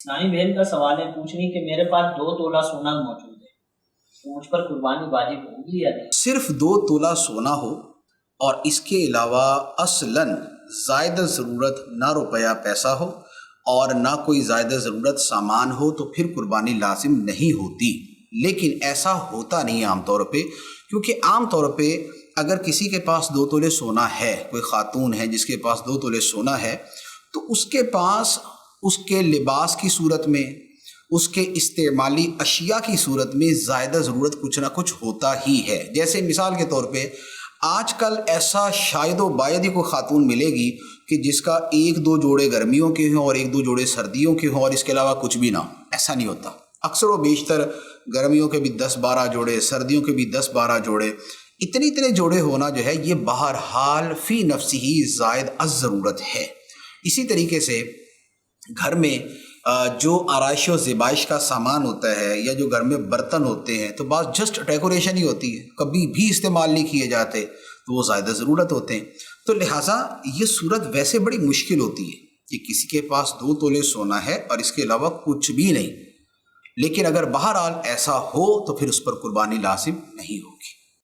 اسلامی بہن کا سوال ہے، پوچھ رہی کہ میرے پاس 2 تولہ سونا موجود ہے، تو مجھ پر قربانی واجب ہوگی یا نہیں؟ صرف 2 تولہ سونا ہو اور اس کے علاوہ اصلاً زائدہ ضرورت نہ روپیہ پیسہ ہو اور نہ کوئی زائدہ ضرورت سامان ہو تو پھر قربانی لازم نہیں ہوتی۔ لیکن ایسا ہوتا نہیں عام طور پہ، کیونکہ عام طور پہ اگر کسی کے پاس 2 تولے سونا ہے، کوئی خاتون ہے جس کے پاس 2 تولے سونا ہے، تو اس کے پاس اس کے لباس کی صورت میں، اس کے استعمالی اشیاء کی صورت میں زائدہ ضرورت کچھ نہ کچھ ہوتا ہی ہے۔ جیسے مثال کے طور پہ آج کل ایسا شاید و باید ہی کوئی خاتون ملے گی کہ جس کا 1-2 جوڑے گرمیوں کے ہوں اور 1-2 جوڑے سردیوں کے ہوں اور اس کے علاوہ کچھ بھی نہ ہو۔ ایسا نہیں ہوتا، اکثر و بیشتر گرمیوں کے بھی 10-12 جوڑے، سردیوں کے بھی 10-12 جوڑے، اتنے جوڑے ہونا جو ہے یہ بہرحال فی نفسی ہی زائد از ضرورت ہے۔ اسی طریقے سے گھر میں جو آرائش و زیبائش کا سامان ہوتا ہے یا جو گھر میں برتن ہوتے ہیں تو بعض جسٹ ڈیکوریشن ہی ہوتی ہے، کبھی بھی استعمال نہیں کیے جاتے، تو وہ زائدہ ضرورت ہوتے ہیں۔ تو لہٰذا یہ صورت ویسے بڑی مشکل ہوتی ہے کہ کسی کے پاس 2 تولے سونا ہے اور اس کے علاوہ کچھ بھی نہیں، لیکن اگر بہرحال ایسا ہو تو پھر اس پر قربانی لازم نہیں ہوگی۔